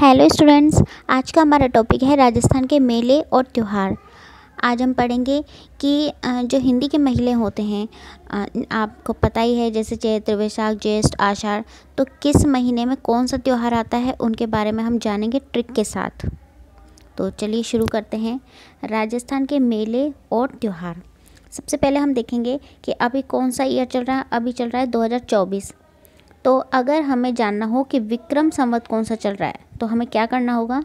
Hello students, आज का हमारा टॉपिक है राजस्थान के मेले और त्यौहार। आज हम पढ़ेंगे कि जो हिंदी के महीने होते हैं, आपको पता ही है, जैसे चैत्र, वैशाख, ज्येष्ठ, आषाढ़। तो किस महीने में कौन सा त्यौहार आता है उनके बारे में हम जानेंगे ट्रिक के साथ। तो चलिए शुरू करते हैं। राजस्थान के मेले और त्यौहार। सबसे पहले हम देखेंगे कि अभी कौन सा ईयर चल रहा है। अभी चल रहा है 2024। तो अगर हमें जानना हो कि विक्रम संवत कौन सा चल रहा है, तो हमें क्या करना होगा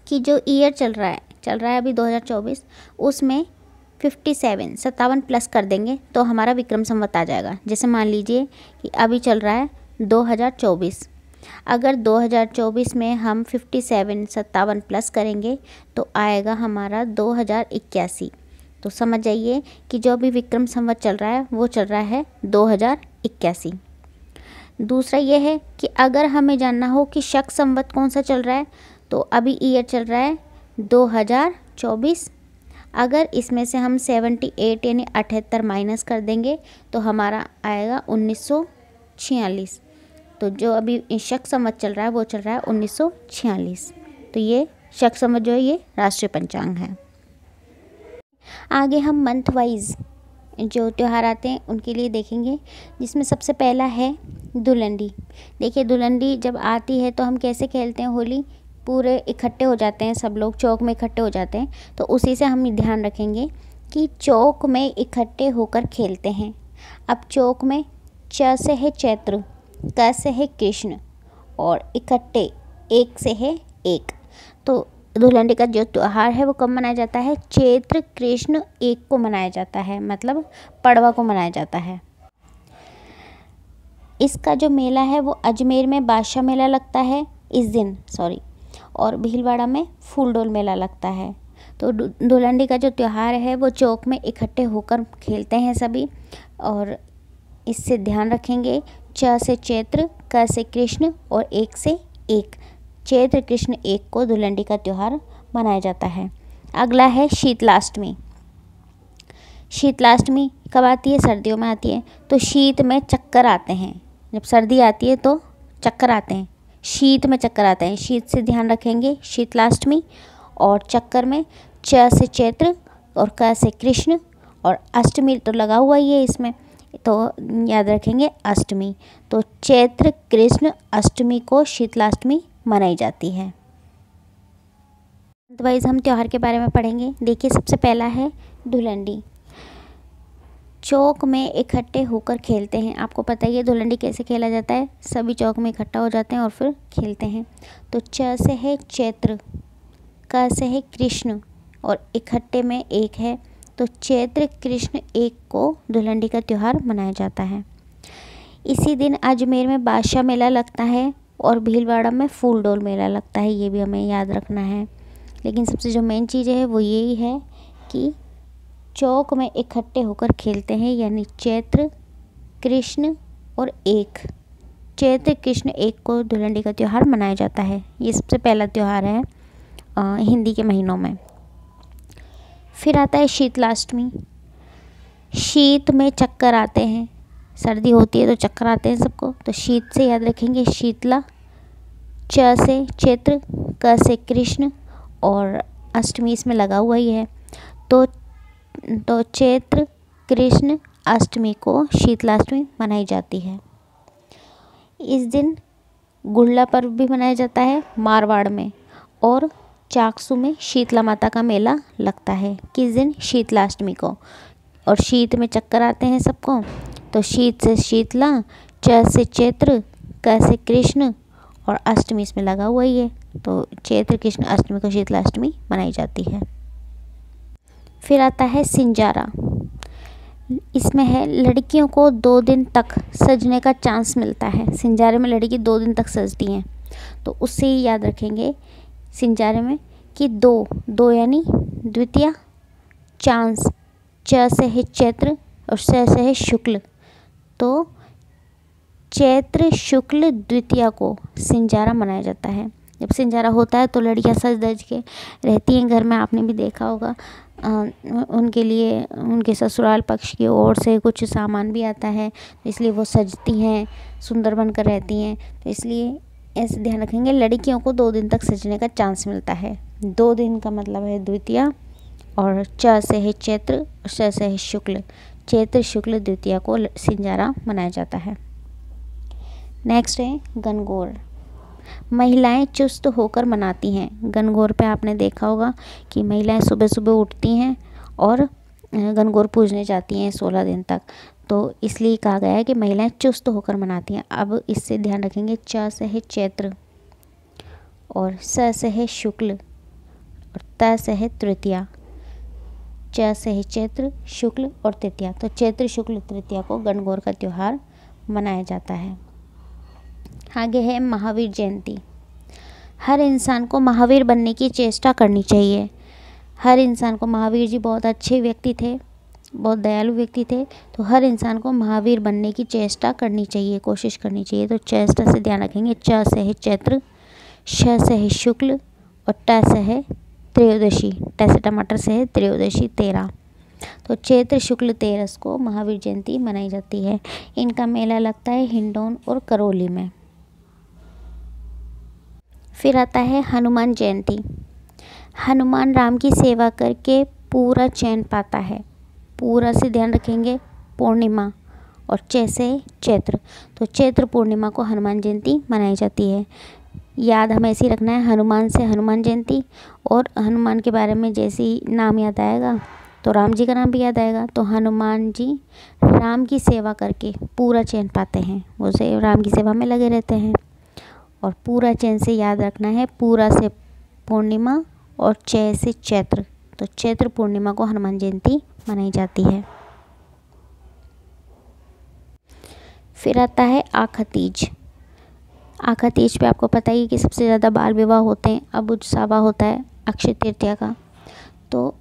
कि जो ईयर चल रहा है अभी 2024, उसमें 57 प्लस कर देंगे तो हमारा विक्रम संवत आ जाएगा। जैसे मान लीजिए कि अभी चल रहा है 2024। अगर 2024 में हम 57 प्लस करेंगे तो आएगा हमारा 2081। तो समझ जाइए कि जो अभी विक्रम संवत चल रहा है वो चल रहा है 2081। दूसरा ये है कि अगर हमें जानना हो कि शक संवत कौन सा चल रहा है, तो अभी ईयर चल रहा है 2024। अगर इसमें से हम 78 यानी 78 माइनस कर देंगे तो हमारा आएगा 1946। तो जो अभी शक संवत चल रहा है वो चल रहा है 1946। तो ये शक संवत जो है ये राष्ट्रीय पंचांग है। आगे हम मंथ वाइज जो त्यौहार आते हैं उनके लिए देखेंगे, जिसमें सबसे पहला है धुलंडी। देखिए, धुलंडी जब आती है तो हम कैसे खेलते हैं होली। पूरे इकट्ठे हो जाते हैं, सब लोग चौक में इकट्ठे हो जाते हैं। तो उसी से हम ध्यान रखेंगे कि चौक में इकट्ठे होकर खेलते हैं। अब चौक में च से है चैत्र, क से है कृष्ण और इकट्ठे एक से है एक। तो धुलंडी का जो त्यौहार है वो कब मनाया जाता है? चैत्र कृष्ण एक को मनाया जाता है, मतलब पड़वा को मनाया जाता है। इसका जो मेला है वो अजमेर में बादशाह मेला लगता है इस दिन, और भीलवाड़ा में फूलडोल मेला लगता है। तो धुलंडी का जो त्यौहार है वो चौक में इकट्ठे होकर खेलते हैं सभी। और इससे ध्यान रखेंगे, च से चैत्र, क से कृष्ण और एक से एक। चैत्र कृष्ण एक को धुलंडी का त्यौहार मनाया जाता है। अगला है शीतलाष्टमी। शीतलाष्टमी कब आती है? सर्दियों में आती है। तो शीत में चक्कर आते हैं। जब सर्दी आती है तो चक्कर आते हैं, शीत में चक्कर आते हैं। शीत से ध्यान रखेंगे शीतलाष्टमी। और चक्कर में च से चैत्र और क से कृष्ण और अष्टमी तो लगा हुआ ही है इसमें, तो याद रखेंगे अष्टमी। तो चैत्र कृष्ण अष्टमी को शीतलाष्टमी मनाई जाती है। अदरवाइज हम त्यौहार के बारे में पढ़ेंगे। देखिए, सबसे पहला है धुलंडी। चौक में इकट्ठे होकर खेलते हैं। आपको पता ही है धुलंडी कैसे खेला जाता है। सभी चौक में इकट्ठा हो जाते हैं और फिर खेलते हैं। तो च से है चैत्र, क से है कृष्ण और इकट्ठे में एक है। तो चैत्र कृष्ण एक को धुलंडी का त्यौहार मनाया जाता है। इसी दिन अजमेर में बादशाह मेला लगता है और भीलवाड़ा में फूलडोल मेला लगता है। ये भी हमें याद रखना है। लेकिन सबसे जो मेन चीज़ है वो यही है कि चौक में इकट्ठे होकर खेलते हैं, यानी चैत्र कृष्ण और एक। चैत्र कृष्ण एक को धुलंडी का त्यौहार मनाया जाता है। ये सबसे पहला त्यौहार है हिंदी के महीनों में। फिर आता है शीतलाष्टमी। शीत में चक्कर आते हैं। सर्दी होती है तो चक्कर आते हैं सबको, तो शीत से याद रखेंगे शीतला। च से चैत्र, क से कृष्ण और अष्टमी इसमें लगा हुआ ही है। तो चैत्र कृष्ण अष्टमी को शीतलाष्टमी मनाई जाती है। इस दिन गुड़ला पर्व भी मनाया जाता है मारवाड़ में, और चाकसू में शीतला माता का मेला लगता है। किस दिन? शीतलाष्टमी को। और शीत में चक्कर आते हैं सबको, तो शीत से शीतला, च से चैत्र, क से कृष्ण और अष्टमी इसमें लगा हुआ ही है। तो चैत्र कृष्ण अष्टमी को शीतलाष्टमी मनाई जाती है। फिर आता है सिंजारा। इसमें है लड़कियों को 2 दिन तक सजने का चांस मिलता है। सिंजारे में लड़की 2 दिन तक सजती हैं। तो उससे ही याद रखेंगे सिंजारे में कि दो यानी द्वितीया, चांस, च से है चैत्र और स से है शुक्ल। तो चैत्र शुक्ल द्वितीया को सिंजारा मनाया जाता है। जब सिंजारा होता है तो लड़कियां सज धज के रहती हैं घर में। आपने भी देखा होगा, उनके लिए उनके ससुराल पक्ष की ओर से कुछ सामान भी आता है, इसलिए वो सजती हैं, सुंदर बनकर रहती हैं। तो इसलिए ऐसे ध्यान रखेंगे। लड़कियों को 2 दिन तक सजने का चांस मिलता है। 2 दिन का मतलब है द्वितीया, और च से है चैत्र और श से है शुक्ल। चैत्र शुक्ल द्वितीया को सिंजारा मनाया जाता है। नेक्स्ट है गणगौर। महिलाएं चुस्त होकर मनाती हैं। गणगौर पे आपने देखा होगा कि महिलाएं सुबह सुबह उठती हैं और गणगौर पूजने जाती हैं 16 दिन तक। तो इसलिए कहा गया है कि महिलाएं चुस्त होकर मनाती हैं। अब इससे ध्यान रखेंगे, च से है चैत्र और स से है शुक्ल और त से है तृतीया। च से है चैत्र, शुक्ल और तृतीया। तो चैत्र शुक्ल तृतीया को गणगौर का त्यौहार मनाया जाता है। आगे है महावीर जयंती। हर इंसान को महावीर बनने की चेष्टा करनी चाहिए। हर इंसान को, महावीर जी बहुत अच्छे व्यक्ति थे, बहुत दयालु व्यक्ति थे, तो हर इंसान को महावीर बनने की चेष्टा करनी चाहिए, कोशिश करनी चाहिए। तो चेष्टा से ध्यान रखेंगे, च से है चैत्र, श से है शुक्ल और ट से है त्रयोदशी। ट से टमाटर से है त्रयोदशी 13। तो चैत्र शुक्ल 13 को महावीर जयंती मनाई जाती है। इनका मेला लगता है हिंडौन और करौली में। फिर आता है हनुमान जयंती। हनुमान राम की सेवा करके पूरा चैन पाता है। पूरा से ध्यान रखेंगे, पूर्णिमा और से चैत्र। तो चैत्र पूर्णिमा को हनुमान जयंती मनाई जाती है। याद हमें ऐसे ही रखना है, हनुमान से हनुमान जयंती, और हनुमान के बारे में जैसे ही नाम याद आएगा तो राम जी का नाम भी याद आएगा। तो हनुमान जी राम की सेवा करके पूरा चैन पाते हैं, वो से राम की सेवा में लगे रहते हैं। और पूरा चैन से याद रखना है, पूरा से पूर्णिमा और से चैत्र। तो चैत्र पूर्णिमा को हनुमान जयंती मनाई जाती है। फिर आता है आखा तीज। आखा तीज पे आपको पता ही है कि सबसे ज़्यादा बाल विवाह होते हैं। अब सावा होता है अक्षय तृतीया का। तो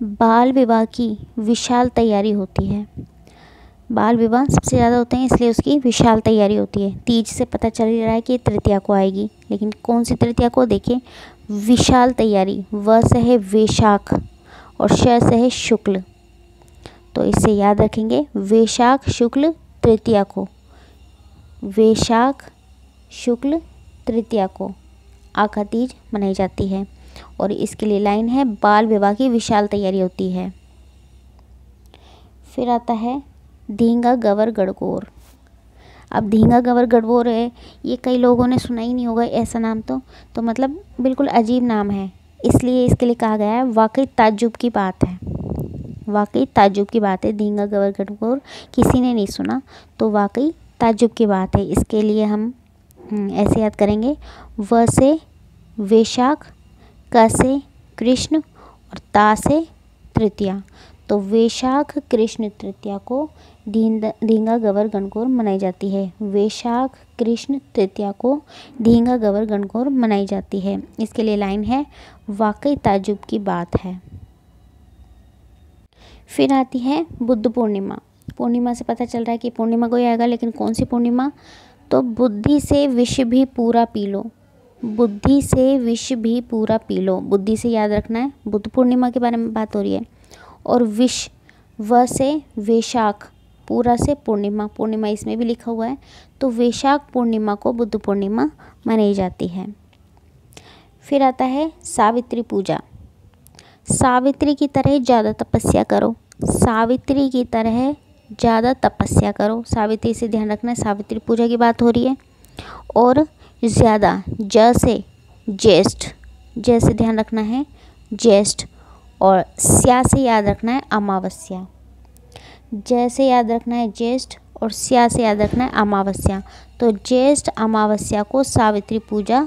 बाल विवाह की विशाल तैयारी होती है। बाल विवाह सबसे ज़्यादा होते हैं, इसलिए उसकी विशाल तैयारी होती है। तीज से पता चल ही रहा है कि तृतीया को आएगी, लेकिन कौन सी तृतीया को, देखिए विशाल तैयारी। व से है वैशाख और श से है शुक्ल। तो इससे याद रखेंगे, वैशाख शुक्ल तृतीया को, वैशाख शुक्ल तृतीया को आखा तीज मनाई जाती है। और इसके लिए लाइन है, बाल विवाह की विशाल तैयारी होती है। फिर आता है धींगा गवर गणगौर। अब धींगा गवर गणगौर है, ये कई लोगों ने सुना ही नहीं होगा ऐसा नाम। तो मतलब बिल्कुल अजीब नाम है, इसलिए इसके लिए कहा गया है वाकई ताज्जुब की बात है। वाकई ताज्जुब की बात है, धींगा गवर गणगौर किसी ने नहीं सुना, तो वाकई ताज्जुब की बात है। इसके लिए हम ऐसे याद करेंगे, व से वैशाख, क से कृष्ण और ता से तृतीया। तो वैशाख कृष्ण तृतीया को धींगा गवर गणगौर मनाई जाती है। वैशाख कृष्ण तृतीया को धींगा गवर गणगौर मनाई जाती है। इसके लिए लाइन है, वाकई ताज्जुब की बात है। फिर आती है बुद्ध पूर्णिमा। पूर्णिमा से पता चल रहा है कि पूर्णिमा को ही आएगा, लेकिन कौन सी पूर्णिमा? तो बुद्धि से विष भी पूरा पी लो। बुद्धि से विष भी पूरा पी लो, बुद्धि से याद रखना है। बुद्ध पूर्णिमा के बारे में बात हो रही है। और विष, व से वैशाख, पूरा से पूर्णिमा, पूर्णिमा इसमें भी लिखा हुआ है। तो वैशाख पूर्णिमा को बुद्ध पूर्णिमा मनाई जाती है। फिर आता है सावित्री पूजा। सावित्री की तरह ज़्यादा तपस्या करो। सावित्री की तरह ज़्यादा तपस्या करो। सावित्री से ध्यान रखना है, सावित्री पूजा की बात हो रही है। और ज़्यादा, ज से ज्येष्ठ, जैसे ध्यान रखना है ज्येष्ठ। और स्या से याद रखना है अमावस्या। जैसे याद रखना है ज्येष्ठ और स्या से याद रखना है अमावस्या। तो ज्येष्ठ अमावस्या को सावित्री पूजा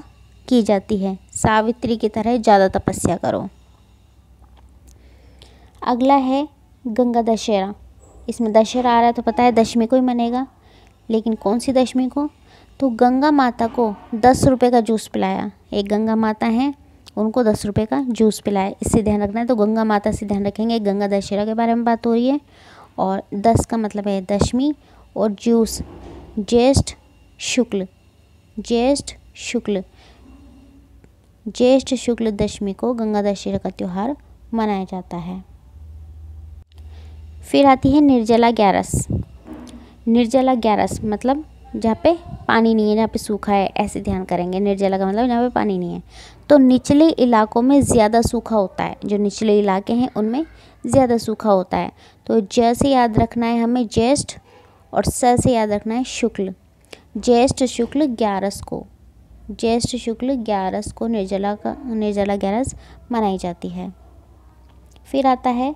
की जाती है। सावित्री की तरह ज़्यादा तपस्या करो। अगला है गंगा दशहरा। इसमें दशहरा आ रहा है तो पता है दशमी को ही मनेगा, लेकिन कौन सी दशमी को? तो गंगा माता को 10 रुपये का जूस पिलाया। एक गंगा माता हैं, उनको 10 रुपये का जूस पिलाया, इससे ध्यान रखना है। तो गंगा माता से ध्यान रखेंगे, गंगा दशहरा के बारे में बात हो रही है। और 10 का मतलब है दशमी, और जूस ज्येष्ठ शुक्ल, ज्येष्ठ शुक्ल, ज्येष्ठ शुक्ल दशमी को गंगा दशहरा का त्यौहार मनाया जाता है। फिर आती है निर्जला ग्यारस। निर्जला ग्यारस मतलब जहाँ पे पानी नहीं है, जहाँ पे सूखा है, ऐसे ध्यान करेंगे। निर्जला का मतलब जहाँ पे पानी नहीं है। तो निचले इलाकों में ज़्यादा सूखा होता है, जो निचले इलाके हैं उनमें ज़्यादा सूखा होता है। तो ज से याद रखना है हमें ज्येष्ठ, और स से याद रखना है शुक्ल। ज्येष्ठ शुक्ल ग्यारस को, ज्येष्ठ शुक्ल ग्यारस को निर्जला ग्यारस मनाई जाती है। फिर आता है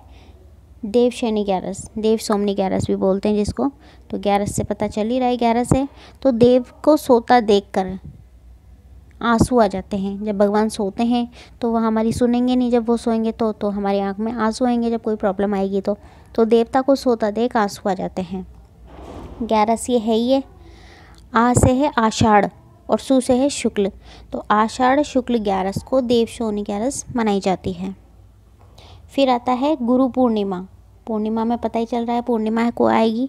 देवशयनी ग्यारस, देव सोमनी ग्यारस भी बोलते हैं जिसको। तो ग्यारस से पता चल ही रहा है ग्यारस है। तो देव को सोता देखकर आंसू आ जाते हैं। जब भगवान सोते हैं तो वह हमारी सुनेंगे नहीं, जब वो सोएंगे तो हमारी आंख में आंसू आएंगे जब कोई प्रॉब्लम आएगी तो देवता को सोता देख आंसू आ जाते हैं। ग्यारस ये है ही है। आ से है आषाढ़ और सु से है शुक्ल। तो आषाढ़ शुक्ल ग्यारस को देवशयनी ग्यारस मनाई जाती है। फिर आता है गुरु पूर्णिमा। पूर्णिमा में पता ही चल रहा है पूर्णिमा को आएगी,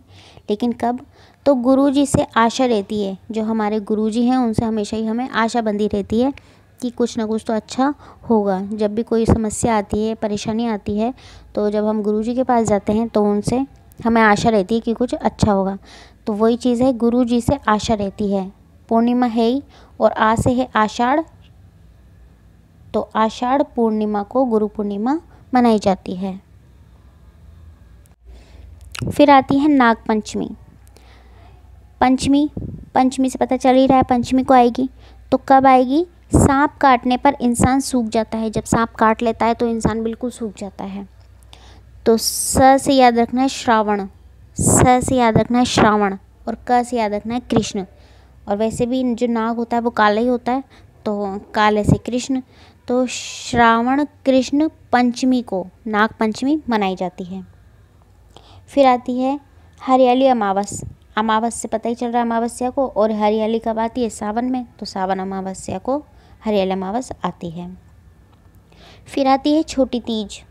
लेकिन कब? तो गुरुजी से आशा रहती है, जो हमारे गुरुजी हैं उनसे हमेशा ही हमें आशा बंधी रहती है कि कुछ ना कुछ तो अच्छा होगा। जब भी कोई समस्या आती है, परेशानी आती है, तो जब हम गुरुजी के पास जाते हैं तो उनसे हमें आशा रहती है कि कुछ अच्छा होगा। तो वही चीज़ है, गुरुजी से आशा रहती है। पूर्णिमा है ही, और आ से है आषाढ़, तो आषाढ़ पूर्णिमा को गुरु पूर्णिमा मनाई जाती है। फिर आती है नाग पंचमी। पंचमी से पता चल ही रहा है पंचमी को आएगी। तो कब आएगी? सांप काटने पर इंसान सूख जाता है। जब सांप काट लेता है तो इंसान बिल्कुल सूख जाता है। तो स से याद रखना है श्रावण, स से याद रखना है श्रावण, और क से याद रखना है कृष्ण। और वैसे भी जो नाग होता है वो काला ही होता है, तो काले से कृष्ण। तो श्रावण कृष्ण पंचमी को नाग पंचमी मनाई जाती है। फिर आती है हरियाली अमावस। अमावस से पता ही चल रहा है अमावस्या को, और हरियाली कब आती है? सावन में। तो सावन अमावस्या को हरियाली अमावस आती है। फिर आती है छोटी तीज।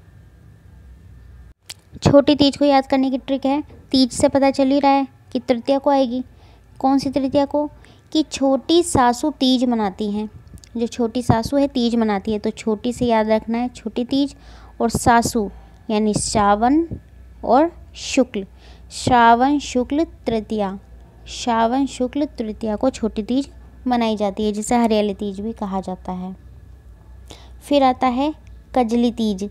छोटी तीज को याद करने की ट्रिक है, तीज से पता चल ही रहा है कि तृतीया को आएगी। कौन सी तृतीया को? कि छोटी सासू तीज मनाती हैं। जो छोटी सासू है तीज मनाती है, तो छोटी से याद रखना है छोटी तीज, और सासू यानी श्रावण और शुक्ल, श्रावण शुक्ल तृतीया, श्रावण शुक्ल तृतीया को छोटी तीज मनाई जाती है, जिसे हरियाली तीज भी कहा जाता है। फिर आता है कजली तीज।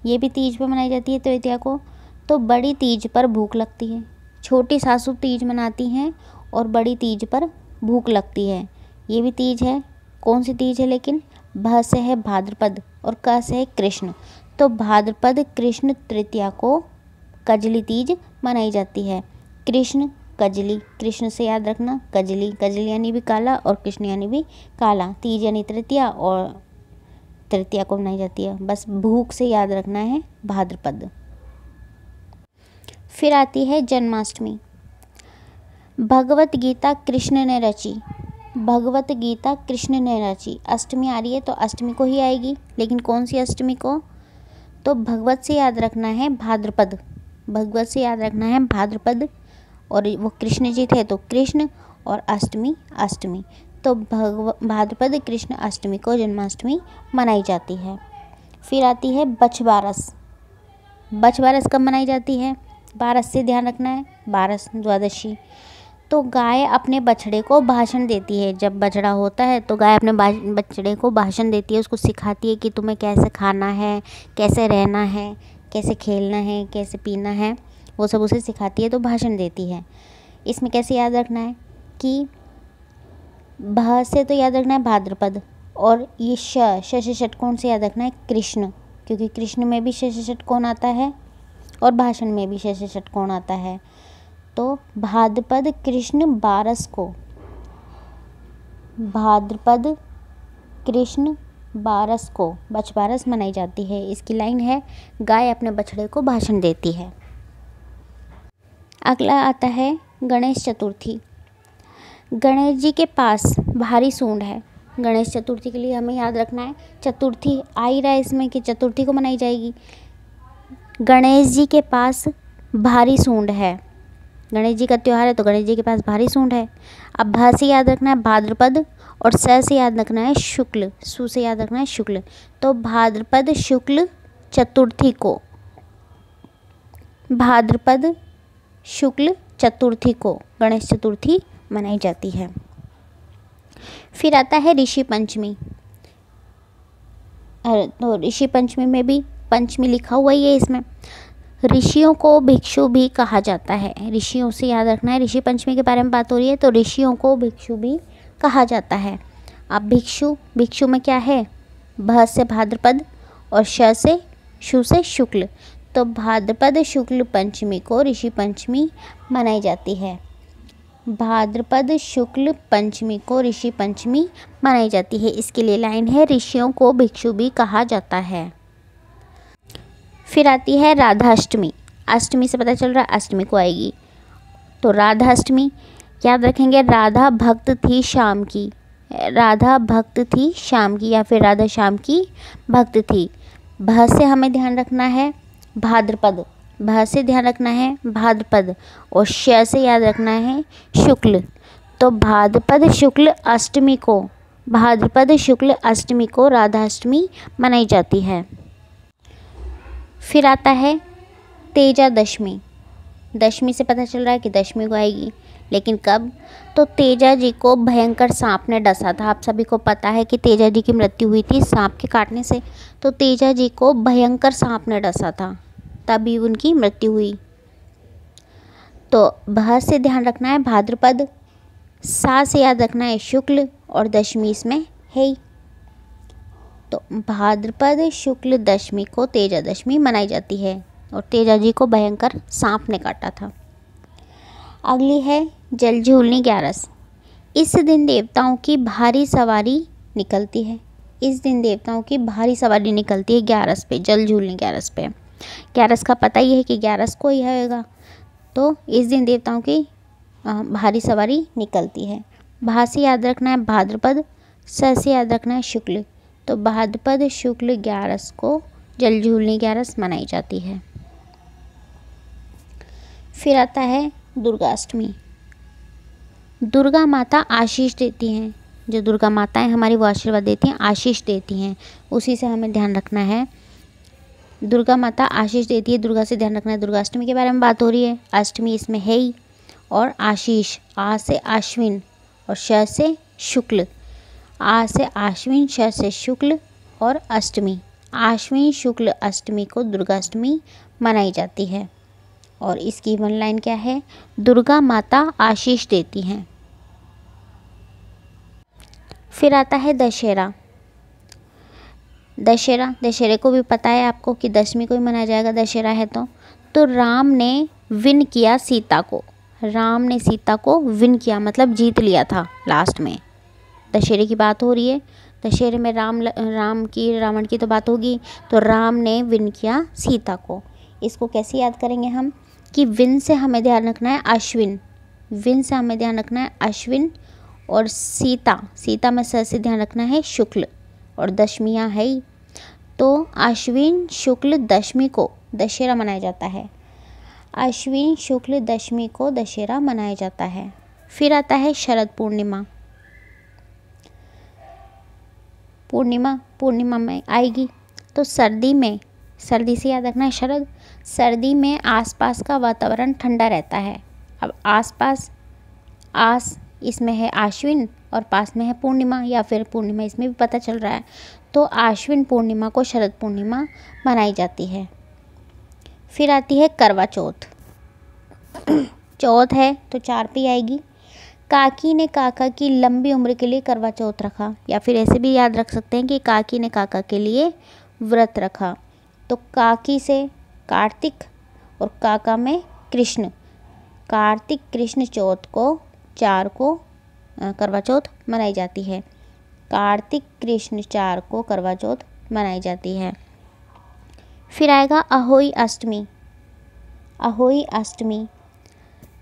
ये भी तीज पर मनाई जाती है तृतीया को। तो बड़ी तीज पर भूख लगती है। छोटी सासू तीज मनाती हैं और बड़ी तीज पर भूख लगती है। ये भी तीज है। कौन सी तीज है लेकिन? भ से है भाद्रपद और क से है कृष्ण। तो भाद्रपद कृष्ण तृतीया को कजली तीज मनाई जाती है। कृष्ण कजली, कृष्ण से याद रखना कजली, कजली यानी भी काला और कृष्ण यानी भी काला। तीज यानी तृतीया, और तृतीया को मनाई जाती है। बस भूख से याद रखना है भाद्रपद। फिर आती है जन्माष्टमी। भगवत गीता कृष्ण ने रची, भगवत गीता कृष्ण ने रची। अष्टमी आ रही है तो अष्टमी को ही आएगी, लेकिन कौन सी अष्टमी को? तो भगवत से याद रखना है भाद्रपद, भगवत से याद रखना है भाद्रपद, और वो कृष्ण जी थे तो कृष्ण, और अष्टमी अष्टमी। तो भाद्रपद कृष्ण अष्टमी को जन्माष्टमी मनाई जाती है। फिर आती है बछबारस। बछबारस कब मनाई जाती है? बारस से ध्यान रखना है, बारस द्वादशी। तो गाय अपने बछड़े को भाषण देती है। जब बछड़ा होता है तो गाय अपने बछड़े को भाषण देती है, उसको सिखाती है कि तुम्हें कैसे खाना है, कैसे रहना है, कैसे खेलना है, कैसे पीना है, वो सब उसे सिखाती है, तो भाषण देती है। इसमें कैसे याद रखना है कि भ से तो याद रखना है भाद्रपद, और ये श से षटकोण से याद रखना है कृष्ण, क्योंकि कृष्ण में भी श से षटकोण आता है और भाषण में भी श से षटकोण आता है। तो भाद्रपद कृष्ण बारस को, भाद्रपद कृष्ण बारस को बछबारस मनाई जाती है। इसकी लाइन है, गाय अपने बछड़े को भाषण देती है। अगला आता है गणेश चतुर्थी। गणेश जी के पास भारी सूंड है। गणेश चतुर्थी के लिए हमें याद रखना है, चतुर्थी आ ही रहा है इसमें कि चतुर्थी को मनाई जाएगी। गणेश जी के पास भारी सूंड है। गणेश जी का त्यौहार है तो गणेश जी के पास भारी सूंड है। अब भ से याद रखना है भाद्रपद, और स से याद रखना है शुक्ल, सु से याद रखना है शुक्ल। तो भाद्रपद शुक्ल चतुर्थी को, भाद्रपद शुक्ल चतुर्थी को गणेश चतुर्थी मनाई जाती है। फिर आता है ऋषि पंचमी। तो ऋषि पंचमी में भी पंचमी लिखा हुआ ही है इसमें। ऋषियों को भिक्षु भी कहा जाता है। ऋषियों से याद रखना है, ऋषि पंचमी के बारे में बात हो रही है तो ऋषियों को भिक्षु भी कहा जाता है। अब भिक्षु में क्या है, भ से भाद्रपद और श से शु से शुक्ल, तो भाद्रपद शुक्ल पंचमी को ऋषि पंचमी मनाई जाती है। भाद्रपद शुक्ल पंचमी को ऋषि पंचमी मनाई जाती है। इसके लिए लाइन है, ऋषियों को भिक्षु भी कहा जाता है। फिर आती है राधाष्टमी। अष्टमी से पता चल रहा है अष्टमी को आएगी, तो राधाष्टमी याद रखेंगे, राधा भक्त थी शाम की, राधा भक्त थी शाम की, या फिर राधा शाम की भक्त थी। भ से हमें ध्यान रखना है भाद्रपद, भ से ध्यान रखना है भाद्रपद, और श से याद रखना है शुक्ल। तो भाद्रपद शुक्ल अष्टमी को, भाद्रपद शुक्ल अष्टमी को राधाष्टमी मनाई जाती है। फिर आता है तेजा दशमी। दशमी से पता चल रहा है कि दशमी को आएगी, लेकिन कब, तो तेजा जी को भयंकर सांप ने डसा था। आप सभी को पता है कि तेजा जी की मृत्यु हुई थी सांप के काटने से, तो तेजा जी को भयंकर सांप ने डसा था, तभी उनकी मृत्यु हुई। तो भ से ध्यान रखना है भाद्रपद, सा से याद रखना है शुक्ल, और दशमी इसमें है ही। तो भाद्रपद शुक्ल दशमी को तेजा दशमी मनाई जाती है, और तेजा जी को भयंकर सांप ने काटा था। अगली है जलझूलनी ग्यारस। इस दिन देवताओं की भारी सवारी निकलती है। इस दिन देवताओं की भारी सवारी निकलती है ग्यारस पे, जलझूलनी ग्यारस पे। ग्यारस का पता ही है कि ग्यारस को ही होगा, तो इस दिन देवताओं की भारी सवारी निकलती है। भा से याद रखना है भाद्रपद, स से याद रखना है शुक्ल, तो भाद्रपद शुक्ल ग्यारस को जलझूलनी ग्यारस मनाई जाती है। फिर आता है दुर्गाष्टमी। दुर्गा माता आशीष देती हैं, जो दुर्गा माताएं हमारी वो आशीर्वाद देती हैं, आशीष देती हैं, उसी से हमें ध्यान रखना है। दुर्गा माता आशीष देती है, दुर्गा से ध्यान रखना है। दुर्गाष्टमी के बारे में बात हो रही है, अष्टमी इसमें है ही, और आशीष, आ से आश्विन और श से शुक्ल, आ से आश्विन श से शुक्ल, और अष्टमी, आश्विन शुक्ल अष्टमी को दुर्गाष्टमी मनाई जाती है। और इसकी वन लाइन क्या है, दुर्गा माता आशीष देती हैं। फिर आता है दशहरा। दशहरे को भी पता है आपको कि दशमी को ही मनाया जाएगा, दशहरा है तो राम ने विन किया सीता को, राम ने सीता को विन किया मतलब जीत लिया था लास्ट में। दशहरे की बात हो रही है, दशहरे में राम की रावण की तो बात होगी, तो राम ने विन किया सीता को। इसको कैसे याद करेंगे हम, कि विन से हमें ध्यान रखना है अश्विन, विन से हमें ध्यान रखना है अश्विन, और सीता में स से ध्यान रखना है शुक्ल, और दशमियाँ है ही, तो अश्विन शुक्ल दशमी को दशहरा मनाया जाता है। अश्विन शुक्ल दशमी को दशहरा मनाया जाता है। फिर आता है शरद पूर्णिमा। पूर्णिमा में आएगी, तो सर्दी से याद रखना है शरद। सर्दी में आसपास का वातावरण ठंडा रहता है। अब आसपास, आस इसमें है आश्विन और पास में है पूर्णिमा, या फिर पूर्णिमा इसमें भी पता चल रहा है, तो आश्विन पूर्णिमा को शरद पूर्णिमा मनाई जाती है। फिर आती है करवा चौथ। चौथ है तो 4 पे आएगी। काकी ने काका की लंबी उम्र के लिए करवा चौथ रखा, या फिर ऐसे भी याद रख सकते हैं कि काकी ने काका के लिए व्रत रखा। तो काकी से कार्तिक और काका में कृष्ण, कार्तिक कृष्ण चौथ को 4 को करवा चौथ मनाई जाती है। कार्तिक कृष्ण 4 को करवा चौथ मनाई जाती है। फिर आएगा अहोई अष्टमी। अहोई अष्टमी,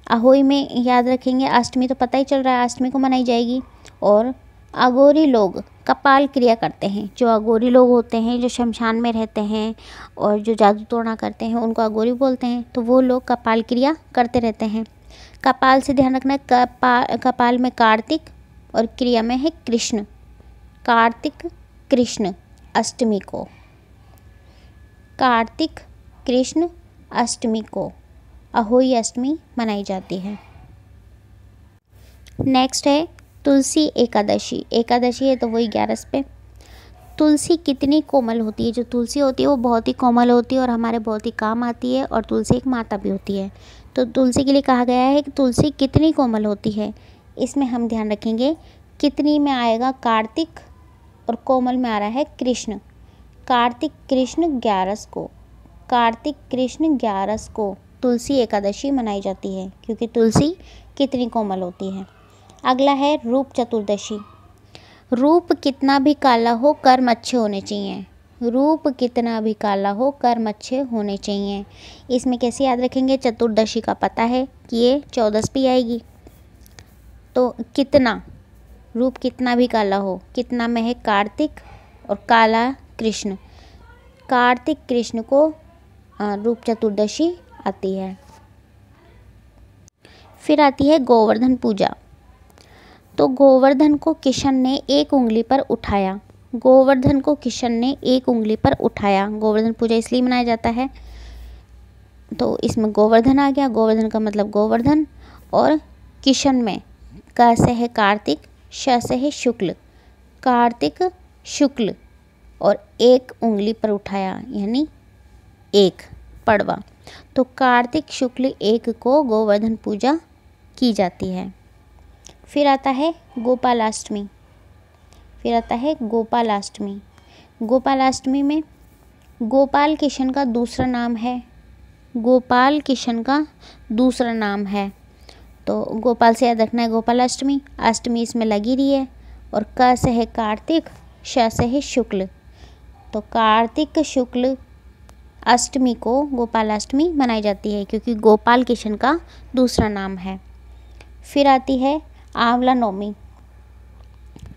अहोई में याद रखेंगे, अष्टमी तो पता ही चल रहा है अष्टमी को मनाई जाएगी। और अघोरी लोग कपाल क्रिया करते हैं। जो अघोरी लोग होते हैं, जो शमशान में रहते हैं और जो जादू टोना करते हैं, उनको अघोरी बोलते हैं। तो वो लोग कपाल क्रिया करते रहते हैं। कपाल से ध्यान रखना है, कपाल में कार्तिक और क्रिया में है कृष्ण। कार्तिक कृष्ण अष्टमी को, कार्तिक कृष्ण अष्टमी को अहोई अष्टमी मनाई जाती है। नेक्स्ट है तुलसी एकादशी। एकादशी है तो वही 11 पे। तुलसी कितनी कोमल होती है। जो तुलसी होती है वो बहुत ही कोमल होती है और हमारे बहुत ही काम आती है, और तुलसी एक माता भी होती है। तो तुलसी के लिए कहा गया है कि तुलसी कितनी कोमल होती है। इसमें हम ध्यान रखेंगे कितनी में आएगा कार्तिक और कोमल में आ रहा है कृष्ण। कार्तिक कृष्ण 11 को, कार्तिक कृष्ण 11 को तुलसी एकादशी मनाई जाती है, क्योंकि तुलसी कितनी कोमल होती है। अगला है रूप चतुर्दशी। रूप कितना भी काला हो कर्म अच्छे होने चाहिए। रूप कितना भी काला हो कर्म अच्छे होने चाहिए। इसमें कैसे याद रखेंगे, चतुर्दशी का पता है कि ये 14 पे आएगी। तो कितना, रूप कितना भी काला हो, कितना में है कार्तिक और काला कृष्ण। कार्तिक कृष्ण को रूप चतुर्दशी आती है। फिर आती है गोवर्धन पूजा। तो गोवर्धन को किशन ने एक उंगली पर उठाया। गोवर्धन को किशन ने एक उंगली पर उठाया। गोवर्धन पूजा इसलिए मनाया जाता है, तो इसमें गोवर्धन आ गया। गोवर्धन का मतलब गोवर्धन, और किशन में क से है कार्तिक, श से है शुक्ल, कार्तिक शुक्ल, और एक उंगली पर उठाया यानी एक पड़वा। तो कार्तिक शुक्ल 1 को गोवर्धन पूजा की जाती है। फिर आता है गोपालाष्टमी। फिर आता है गोपालाष्टमी। गोपालाष्टमी में गोपाल कृष्ण का दूसरा नाम है। गोपाल कृष्ण का दूसरा नाम है, तो गोपाल से याद रखना है गोपालाष्टमी। अष्टमी इसमें लगी रही है, और क से है कार्तिक, श से है शुक्ल। तो कार्तिक शुक्ल अष्टमी को गोपालाष्टमी मनाई जाती है, क्योंकि गोपाल कृष्ण का दूसरा नाम है। फिर आती है आंवला नवमी।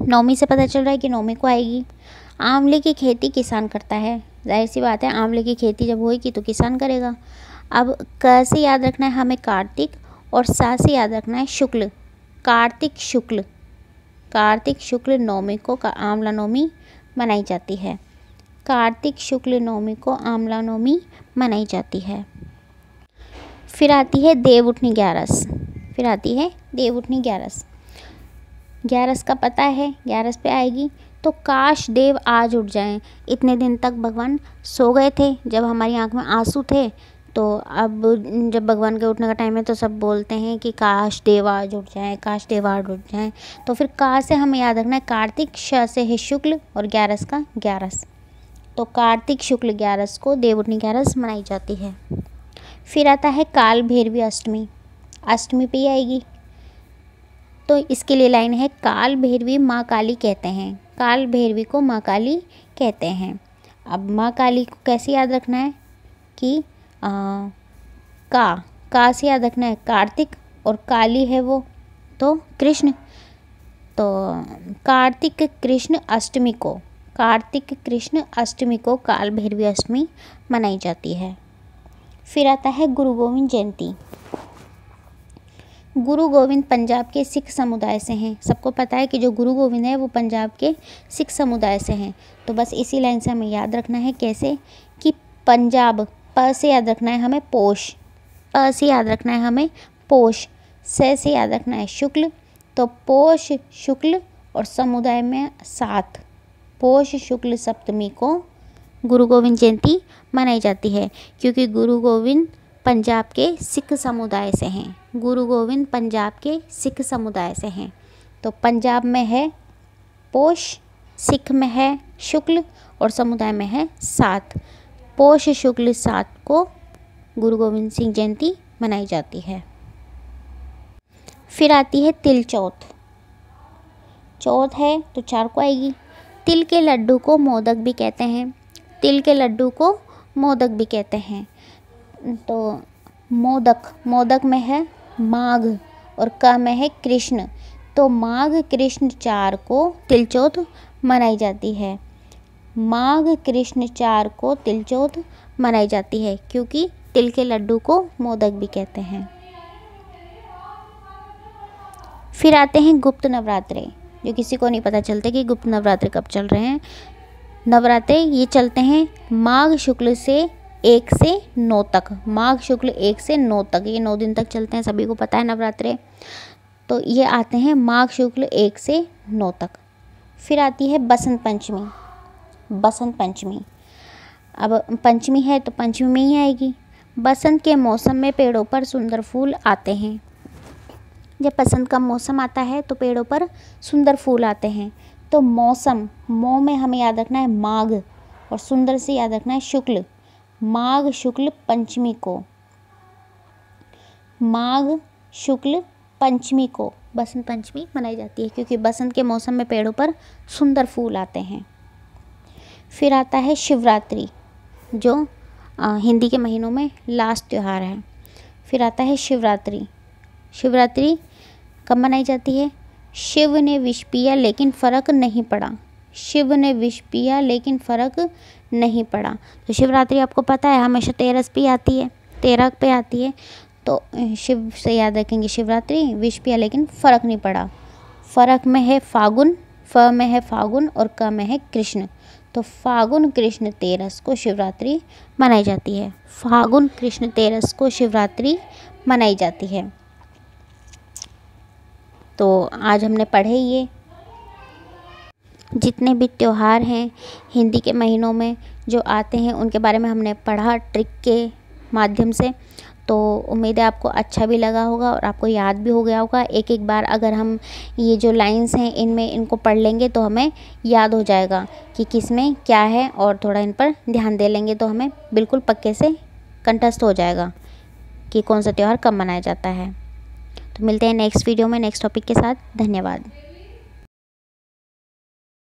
नवमी से पता चल रहा है कि नवमी को आएगी। आंवले की खेती किसान करता है, जाहिर सी बात है, आंवले की खेती जब होगी तो किसान करेगा। अब क से याद रखना है हमें कार्तिक, और सा से याद रखना है शुक्ल। कार्तिक शुक्ल, कार्तिक शुक्ल नवमी को आंवला नवमी मनाई जाती है। कार्तिक शुक्ल नवमी को आंवला नवमी मनाई जाती है। फिर आती है देवउठनी 11। फिर आती है देवउठनी 11। 11 का पता है 11 पे आएगी। तो काश देव आज उठ जाएं। इतने दिन तक भगवान सो गए थे, जब हमारी आंख में आंसू थे, तो अब जब भगवान के उठने का टाइम है तो सब बोलते हैं कि काश देव आज उठ जाएं, काश देव आज उठ जाएं। तो फिर का से हमें याद रखना है कार्तिक, श से है शुक्ल, और 11 का 11। तो कार्तिक शुक्ल 11 को देवउठनी 11 मनाई जाती है। फिर आता है काल भैरवी अष्टमी। अष्टमी पे ही आएगी। तो इसके लिए लाइन है काल भैरवी माँ काली कहते हैं। काल भैरवी को माँ काली कहते हैं। अब माँ काली को कैसे याद रखना है कि का से याद रखना है कार्तिक, और काली है वो तो कृष्ण। तो कार्तिक कृष्ण अष्टमी को, कार्तिक कृष्ण अष्टमी को काल भैरवी अष्टमी मनाई जाती है। फिर आता है गुरु गोविंद जयंती। गुरु गोविंद पंजाब के सिख समुदाय से हैं। सबको पता है कि जो गुरु गोविंद है वो पंजाब के सिख समुदाय से हैं। तो बस इसी लाइन से हमें याद रखना है कैसे कि पंजाब, प से याद रखना है हमें पोष, प से याद रखना है हमें पोष, से याद रखना है शुक्ल। तो पोष शुक्ल और समुदाय में 7, पोष शुक्ल सप्तमी को गुरु गोविंद जयंती मनाई जाती है, क्योंकि गुरु गोविंद पंजाब के सिख समुदाय से हैं। गुरु गोविंद पंजाब के सिख समुदाय से हैं। तो पंजाब में है पोष, सिख में है शुक्ल, और समुदाय में है 7। पोष शुक्ल 7 को गुरु गोविंद सिंह जयंती मनाई जाती है। फिर आती है तिल चौथ। चौथ है तो 4 को आएगी। तिल के लड्डू को मोदक भी कहते हैं। तिल के लड्डू को मोदक भी कहते हैं। तो मोदक, मोदक में है माघ, और क में है कृष्ण। तो माघ कृष्ण 4 को तिल चौथ मनाई जाती है। माघ कृष्ण 4 को तिल चौथ मनाई जाती है, क्योंकि तिल के लड्डू को मोदक भी कहते हैं। फिर आते हैं गुप्त नवरात्रे, जो किसी को नहीं पता चलते कि गुप्त नवरात्रे कब चल रहे हैं। नवरात्रे ये चलते हैं माघ शुक्ल से 1 से 9 तक। माघ शुक्ल 1 से 9 तक, ये 9 दिन तक चलते हैं, सभी को पता है नवरात्रे। तो ये आते हैं माघ शुक्ल 1 से 9 तक। फिर आती है बसंत पंचमी। बसंत पंचमी, अब पंचमी है तो पंचमी में ही आएगी। बसंत के मौसम में पेड़ों पर सुंदर फूल आते हैं। जब बसंत का मौसम आता है तो पेड़ों पर सुंदर फूल आते हैं। तो मौसम, मौ में हमें याद रखना है माघ, और सुंदर से याद रखना है शुक्ल। माघ शुक्ल पंचमी को, माघ शुक्ल पंचमी को बसंत पंचमी मनाई जाती है, क्योंकि बसंत के मौसम में पेड़ों पर सुंदर फूल आते हैं। फिर आता है शिवरात्रि, जो हिंदी के महीनों में लास्ट त्यौहार है। फिर आता है शिवरात्रि। शिवरात्रि कब मनाई जाती है? शिव ने विष पिया लेकिन फ़र्क नहीं पड़ा। शिव ने विष पिया लेकिन फ़र्क नहीं पड़ा। तो शिवरात्रि आपको पता है हमेशा 13 पे आती है, 13 पे आती है। तो शिव से याद रखेंगे शिवरात्रि, विष पिया लेकिन फ़र्क नहीं पड़ा। फ़र्क में है फागुन, फ में है फागुन और क में है कृष्ण। तो फागुन कृष्ण 13 को शिवरात्रि मनाई जाती है। फागुन कृष्ण 13 को शिवरात्रि मनाई जाती है। तो आज हमने पढ़े ये जितने भी त्यौहार हैं हिंदी के महीनों में जो आते हैं उनके बारे में हमने पढ़ा ट्रिक के माध्यम से। तो उम्मीद है आपको अच्छा भी लगा होगा और आपको याद भी हो गया होगा। एक एक बार अगर हम ये जो लाइंस हैं इनको पढ़ लेंगे तो हमें याद हो जाएगा कि किस में क्या है, और थोड़ा इन पर ध्यान दे लेंगे तो हमें बिल्कुल पक्के से कंठस्थ हो जाएगा कि कौन सा त्यौहार कब मनाया जाता है। तो मिलते हैं नेक्स्ट वीडियो में नेक्स्ट टॉपिक के साथ। धन्यवाद।